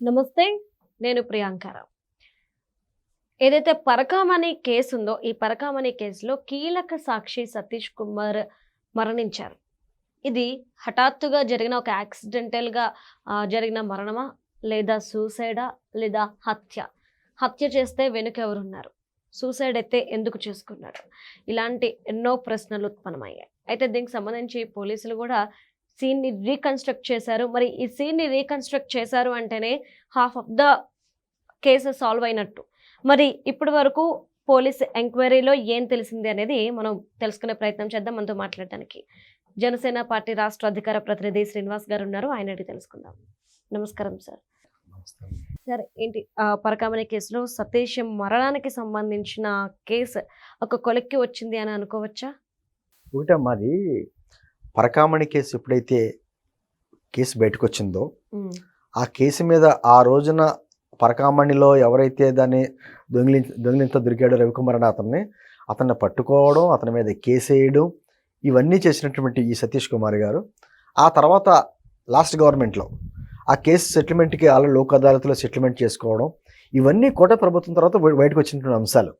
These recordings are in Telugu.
నమస్తే. నేను ప్రియాంకారావు. ఏదైతే పరకామణి కేసు ఉందో, ఈ పరకామణి కేసులో కీలక సాక్షి సతీష్ కుమార్ మరణించారు. ఇది హఠాత్తుగా జరిగిన ఒక యాక్సిడెంటల్‌గా జరిగిన మరణమా? లేదా సూసైడా? లేదా హత్య? హత్య చేస్తే వెనుక ఎవరున్నారు? సూసైడ్ అయితే ఎందుకు చేసుకున్నాడు? ఇలాంటి ఎన్నో ప్రశ్నలు ఉత్పన్నమయ్యాయి. అయితే దీనికి సంబంధించి పోలీసులు కూడా సీన్‌ని రీకన్‌స్ట్రక్ట్ చేశారు. మరి ఈ సీన్‌ని రీకన్‌స్ట్రక్ట్ చేశారు అంటేనే half of the case solve అయినట్టు. మరి ఇప్పటి వరకు పోలీస్ ఎంక్వైరీలో ఏం తెలిసింది అనేది మనం తెలుసుకునే ప్రయత్నం చేద్దాం. మనతో మాట్లాడడానికి జనసేన పార్టీ రాష్ట్ర అధికార ప్రతినిధి శ్రీనివాస్ గారు ఉన్నారు. ఆయన అడిగి తెలుసుకుందాం. నమస్కారం సార్. సార్ ఏంటి పరకామణి కేసులో సతీష్ మరణానికి సంబంధించిన కేసు ఒక కొలిక్కి వచ్చింది అని అనుకోవచ్చా? ఒకటమ్మాది పరకామణి కేసు ఎప్పుడైతే కేసు బయటకు వచ్చిందో ఆ కేసు మీద ఆ రోజున పరకామణిలో ఎవరైతే దాన్ని దొంగిలింత దొరికాడో రవికుమార్ అని అతన్ని పట్టుకోవడం, అతని మీద కేసు వేయడం, ఇవన్నీ చేసినటువంటి ఈ సతీష్ కుమార్ గారు ఆ తర్వాత లాస్ట్ గవర్నమెంట్లో ఆ కేసు సెటిల్మెంట్కి అలా లోక్ అదాలత్లో సెటిల్మెంట్ చేసుకోవడం, ఇవన్నీ కోట ప్రభుత్వం తర్వాత బయటకు వచ్చినటువంటి అంశాలు.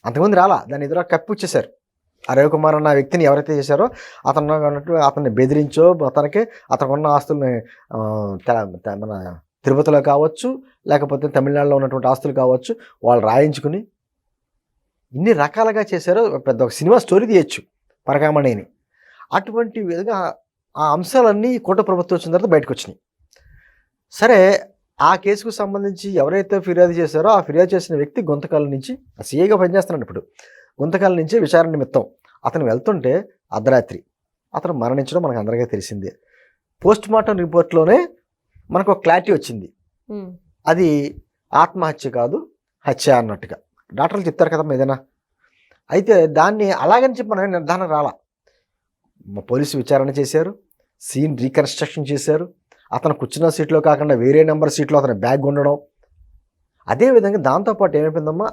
అంతకుముందు రాలా, దాన్ని ఎదురు కప్పిచ్చేశారు. ఆ రవికుమార్ అన్న వ్యక్తిని ఎవరైతే చేశారో అతన్ని బెదిరించో అతనికి ఆస్తుల్ని మన తిరుపతిలో కావచ్చు, లేకపోతే తమిళనాడులో ఉన్నటువంటి ఆస్తులు కావచ్చు, వాళ్ళు రాయించుకుని ఇన్ని రకాలుగా చేశారో పెద్ద ఒక సినిమా స్టోరీ తీయచ్చు పరకామణిని. అటువంటి విధంగా ఆ అంశాలన్నీ కోట ప్రభుత్వం వచ్చిన తర్వాత బయటకు వచ్చినాయి. సరే, ఆ కేసుకు సంబంధించి ఎవరైతే ఫిర్యాదు చేశారో ఆ ఫిర్యాదు చేసిన వ్యక్తి గుంతకాల నుంచి సీఏగా పనిచేస్తున్నాడు. ఇప్పుడు గుంతకాల నుంచి విచారణ నిమిత్తం అతను వెళ్తుంటే అర్ధరాత్రి అతను మరణించడం మనకు అందరికీ తెలిసిందే. పోస్ట్ మార్టం రిపోర్ట్లోనే మనకు ఒక క్లారిటీ వచ్చింది, అది ఆత్మహత్య కాదు హత్య అన్నట్టుగా డాక్టర్లు చెప్తారు కదా ఏదైనా. అయితే దాన్ని అలాగని చెప్పి మనం నిర్ధారణ రాలా. పోలీసు విచారణ చేశారు, సీన్ రీకన్స్ట్రక్షన్ చేశారు. అతను కూర్చున్న సీట్లో కాకుండా వేరే నెంబర్ సీట్లో అతని బ్యాగ్ ఉండడం. అదేవిధంగా దాంతోపాటు ఏమైపోయిందమ్మా,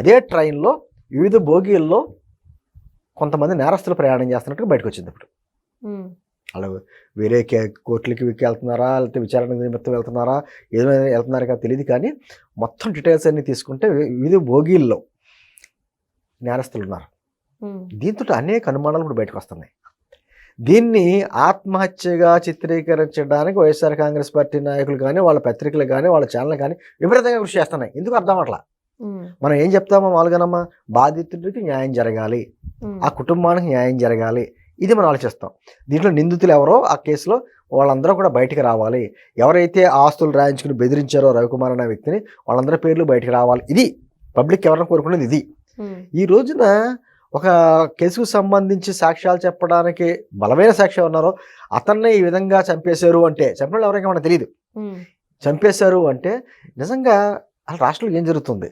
అదే ట్రైన్లో వివిధ బోగీల్లో కొంతమంది నేరస్తులు ప్రయాణం చేస్తున్నట్టుగా బయటకు వచ్చింది. ఇప్పుడు అలా వేరే కోర్టులకి వెళ్తున్నారా, లేకపోతే విచారణ నిమిత్తం వెళ్తున్నారా, ఏదైనా వెళ్తున్నారా కదా తెలియదు, కానీ మొత్తం డీటెయిల్స్ అన్నీ తీసుకుంటే వివిధ బోగీల్లో నేరస్తులు ఉన్నారు. దీంతో అనేక అనుమానాలు ఇప్పుడు బయటకు వస్తున్నాయి. దీన్ని ఆత్మహత్యగా చిత్రీకరించడానికి వైఎస్ఆర్ కాంగ్రెస్ పార్టీ నాయకులు కానీ, వాళ్ళ పత్రికలు కానీ, వాళ్ళ ఛానల్ కానీ విపరీతంగా కృషి చేస్తున్నాయి. ఎందుకు అర్థం అట్లా మనం ఏం చెప్తామో మామూలుగానమ్మా, బాధితుడికి న్యాయం జరగాలి, ఆ కుటుంబానికి న్యాయం జరగాలి, ఇది మనం ఆలోచిస్తాం. దీంట్లో నిందితులు ఎవరో ఆ కేసులో వాళ్ళందరూ కూడా బయటికి రావాలి. ఎవరైతే ఆస్తులు రాయించుకుని బెదిరించారో రవికుమార్ అనే వ్యక్తిని, వాళ్ళందరి పేర్లు బయటికి రావాలి. ఇది పబ్లిక్ ఎవరైనా కోరుకునేది ఇది. ఈ రోజున ఒక కేసుకు సంబంధించి సాక్ష్యాలు చెప్పడానికి బలమైన సాక్ష్యం ఉన్నారో అతన్ని ఈ విధంగా చంపేశారు అంటే, చంపిన వాళ్ళు ఎవరైనా మనకు తెలియదు, చంపేశారు అంటే నిజంగా అసలు రాష్ట్రంలో ఏం జరుగుతుంది,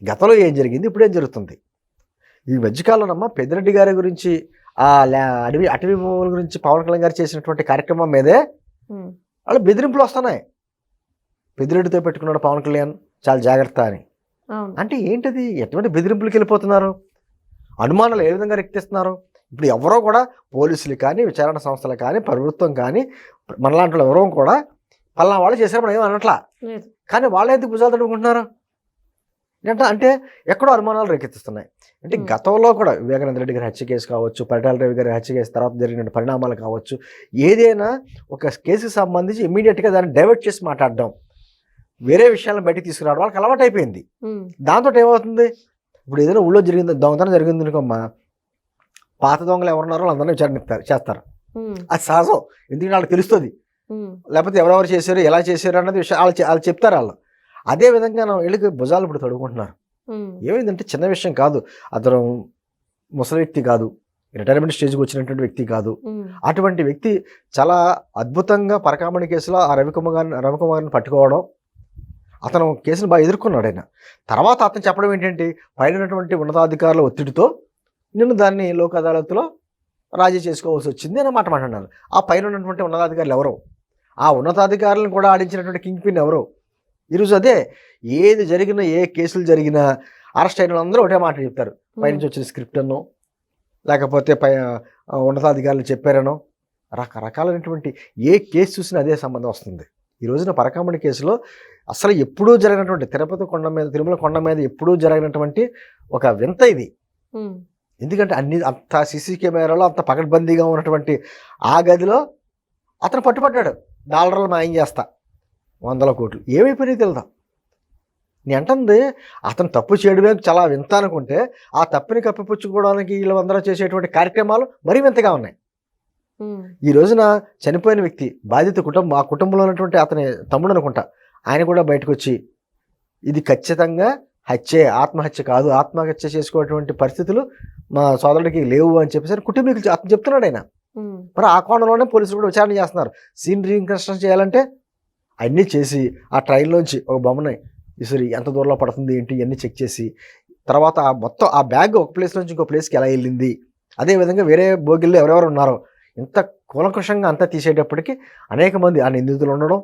గతంలో ఏం జరిగింది, ఇప్పుడు ఏం జరుగుతుంది. ఈ మధ్యకాలంలో పెద్దిరెడ్డి గారి గురించి, ఆ అటవీ భూముల గురించి పవన్ కళ్యాణ్ గారు చేసినటువంటి కార్యక్రమం మీదే వాళ్ళు బెదిరింపులు వస్తున్నాయి. పెద్దిరెడ్డితో పెట్టుకున్నాడు పవన్ కళ్యాణ్, చాలా జాగ్రత్త అని. అంటే ఏంటది, ఎటువంటి బెదిరింపులకి వెళ్ళిపోతున్నారు, అనుమానాలు ఏ విధంగా రెక్కిస్తున్నారు. ఇప్పుడు ఎవరో కూడా పోలీసులు కానీ, విచారణ సంస్థలు కానీ, ప్రభుత్వం కానీ, మనలాంటి వాళ్ళు ఎవరో కూడా పలానా వాళ్ళు చేశారు మనం ఏమో అనట్లా, కానీ వాళ్ళు ఎందుకు భుజాలు తడుపుకుంటున్నారు అంటే ఎక్కడో అనుమానాలు రేకెత్తిస్తున్నాయి. అంటే గతంలో కూడా వివేకానంద రెడ్డి గారి హత్య కేసు కావచ్చు, పరిటాల రవి గారి హత్య కేసు తర్వాత జరిగిన పరిణామాలు కావచ్చు, ఏదైనా ఒక కేసుకి సంబంధించి ఇమీడియట్గా దాన్ని డైవర్ట్ చేసి మాట్లాడడం, వేరే విషయాలను బయటకు తీసుకురావడం వాళ్ళకి అలవాటు అయిపోయింది. దాంతో ఏమవుతుంది, ఇప్పుడు ఏదైనా ఊళ్ళో జరిగింది, దొంగతనం జరిగింది అనుకోమ్మా, పాత దొంగలు ఎవరున్నారో వాళ్ళందరినీ విచారణ చేస్తారు. అది సహజం, ఎందుకంటే వాళ్ళకి తెలుస్తుంది, లేకపోతే ఎవరెవరు చేశారు, ఎలా చేశారు అన్నది విషయం వాళ్ళు చెప్తారు వాళ్ళు. అదేవిధంగా వీళ్ళకి భుజాలు ఇప్పుడు తడుకుంటున్నారు. ఏమైందంటే చిన్న విషయం కాదు, అతను ముసలి వ్యక్తి కాదు, రిటైర్మెంట్ స్టేజ్కి వచ్చినటువంటి వ్యక్తి కాదు. అటువంటి వ్యక్తి చాలా అద్భుతంగా పరకామణి కేసులో ఆ రవికుమార్ని పట్టుకోవడం, అతను కేసును బాగా ఎదుర్కొన్నాడు. ఆయన తర్వాత అతను చెప్పడం ఏంటంటే, పైనటువంటి ఉన్నతాధికారుల ఒత్తిడితో నేను దాన్ని లోక్ అదాలత్లో రాజీ చేసుకోవాల్సి వచ్చింది అనే మాట మాట్లాడినాను. ఆ పైన ఉన్నటువంటి ఉన్నతాధికారులు ఎవరో, ఆ ఉన్నతాధికారులను కూడా ఆడించినటువంటి కింగ్ పిన్ ఎవరో. ఈరోజు అదే, ఏది జరిగినా, ఏ కేసులు జరిగినా అరెస్ట్ అయిన వాళ్ళందరూ ఒకటే మాట చెప్తారు, పైనుంచి వచ్చిన స్క్రిప్ట్ అనో, లేకపోతే ఉన్నతాధికారులు చెప్పారనో, రకరకాలైనటువంటి ఏ కేసు చూసినా అదే సంబంధం వస్తుంది. ఈ రోజున పరకామణి కేసులో అసలు ఎప్పుడూ జరిగినటువంటి తిరుమల కొండ మీద ఎప్పుడూ జరిగినటువంటి ఒక వింత ఇది. ఎందుకంటే అంత సీసీ కెమెరాలో అంత పకడ్బందీగా ఉన్నటువంటి ఆ గదిలో అతను పట్టుబడ్డాడు. డాలర్లు మాయం చేస్తా 100 కోట్లు ఏమైపోయినాయి తెలుదా. నేను అంటుంది అతను తప్పు చేయడమే చాలా వింత అనుకుంటే ఆ తప్పుని కప్పిపుచ్చుకోవడానికి వీళ్ళందరూ చేసేటువంటి కార్యక్రమాలు మరీ వింతగా ఉన్నాయి. ఈ రోజున చనిపోయిన వ్యక్తి బాధిత కుటుంబం, ఆ కుటుంబంలో ఉన్నటువంటి అతని తమ్ముడు అనుకుంటా, ఆయన కూడా బయటకు వచ్చి ఇది ఖచ్చితంగా ఆత్మహత్య కాదు, ఆత్మహత్య చేసుకోవటువంటి పరిస్థితులు మా సోదరుడికి లేవు అని చెప్పేసి కుటుంబీకులు అతను చెప్తున్నాడు ఆయన. మరి ఆ కోణంలోనే పోలీసులు కూడా విచారణ చేస్తున్నారు. సీన్ రీకన్స్ట్రక్షన్ చేయాలంటే అన్నీ చేసి ఆ ట్రైన్లోంచి ఒక బొమ్మని ఇసురి ఎంత దూరంలో పడుతుంది ఏంటి ఇవన్నీ చెక్ చేసి తర్వాత మొత్తం ఆ బ్యాగ్ ఒక ప్లేస్ నుంచి ఇంకో ప్లేస్కి ఎలా వెళ్ళింది, అదేవిధంగా వేరే బోగిల్లో ఎవరెవరు ఉన్నారో ఇంత కూలంకషంగా అంతా తీసేటప్పటికి అనేక మంది ఆ నిందితులు ఉండడం,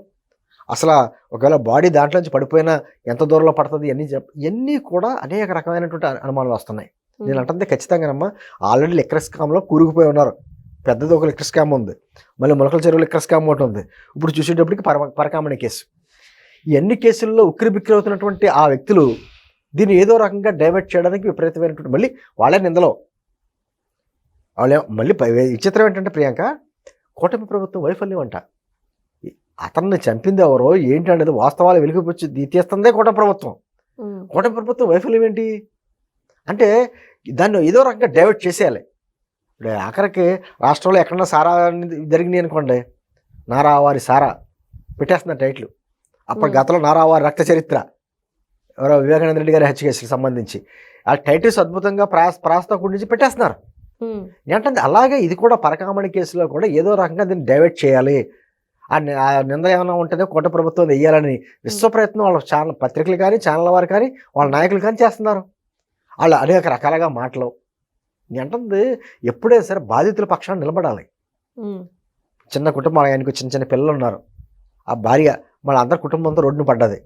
అసలు ఒకవేళ బాడీ దాంట్లో నుంచి పడిపోయినా ఎంత దూరంలో పడుతుంది ఇవన్నీ కూడా అనేక రకమైనటువంటి అనుమానాలు వస్తున్నాయి. నేను అంటుంది ఖచ్చితంగానమ్మా ఆల్రెడీ లిక్కర్ స్కామ్లో కూరుకుపోయి ఉన్నారు. పెద్దది ఒక లిక్కర్ స్కామ్ ఉంది, మళ్ళీ మొలకల చెరువు లిక్కర్ స్కామ్ ఒకటి ఉంది, ఇప్పుడు చూసేటప్పటికి పరకామణి కేసు. ఇవన్నీ కేసుల్లో ఉక్కిరి బిక్కిరి అవుతున్నటువంటి ఆ వ్యక్తులు దీన్ని ఏదో రకంగా డైవర్ట్ చేయడానికి విపరీతమైనటువంటి మళ్ళీ వాళ్ళే నిందలో వాళ్ళే మళ్ళీ విచిత్రం ఏంటంటే ప్రియాంక, కూటమి ప్రభుత్వం వైఫల్యం అంట. అతన్ని చంపింది ఎవరో ఏంటి అనేది వాస్తవాలు వెలిగిపుచ్చి తీస్తుందే కూటమి ప్రభుత్వం. కూటమి ప్రభుత్వం వైఫల్యం ఏంటి అంటే దాన్ని ఏదో రకంగా డైవర్ట్ చేసేయాలి. ఇప్పుడు ఆఖరికి రాష్ట్రంలో ఎక్కడన్నా సారా జరిగినాయి అనుకోండి, నారావారి సారా పెట్టేస్తున్న టైటిల్. అప్పుడు గతంలో నారావారి రక్త చరిత్ర ఎవరో వివేకానంద రెడ్డి గారి హత్య కేసుకి సంబంధించి ఆ టైటిల్స్ అద్భుతంగా ప్రాస్తా గురించి పెట్టేస్తున్నారు. ఏంటంటే అలాగే ఇది కూడా పరకామణి కేసులో కూడా ఏదో రకంగా దీన్ని డైవర్ట్ చేయాలి, ఆ నింద ఏమైనా ఉంటుందో కూటమి ప్రభుత్వం వెయ్యాలని విశ్వ ప్రయత్నం వాళ్ళ ఛానల్ పత్రికలు కానీ ఛానల్ వారు కానీ వాళ్ళ నాయకులు కానీ చేస్తున్నారు. వాళ్ళు అనేక రకాలుగా మాటలు. ఏంటంటే ఎప్పుడైనా సరే బాధితుల పక్షాన్ని నిలబడాలి. చిన్న కుటుంబం, ఆయనకు చిన్న చిన్న పిల్లలు ఉన్నారు, ఆ భార్య మన అందరి కుటుంబంతో రోడ్డును పడ్డది,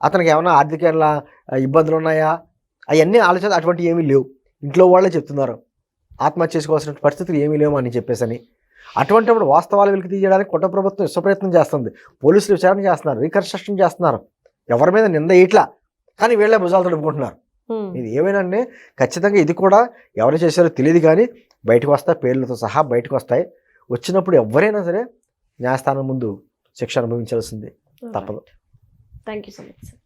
అతనికి ఏమైనా ఆర్థిక ఇబ్బందులు ఉన్నాయా అవన్నీ ఆలోచన అటువంటి ఏమీ లేవు. ఇంట్లో వాళ్ళే చెప్తున్నారు ఆత్మహత్య చేసుకోవాల్సిన పరిస్థితులు ఏమీ లేవు అని చెప్పేసి. అటువంటిప్పుడు వాస్తవాలు వెలికి తీయడానికి కూటమి ప్రభుత్వం విశ్వప్రయత్నం చేస్తుంది. పోలీసులు విచారణ చేస్తున్నారు, రీకన్స్ట్రక్షన్ చేస్తున్నారు, ఎవరి మీద నింద ఇట్లా కానీ వీళ్ళే భుజాలు తడుపుకుంటున్నారు. ఇది ఏమైనా ఖచ్చితంగా ఇది కూడా ఎవరు చేశారో తెలియదు కానీ బయటకు వస్తాయి, పేర్లతో సహా బయటకు వస్తాయి. వచ్చినప్పుడు ఎవరైనా సరే న్యాయస్థానం ముందు శిక్ష అనుభవించాల్సిందే, తప్పదు. Thank you so much sir.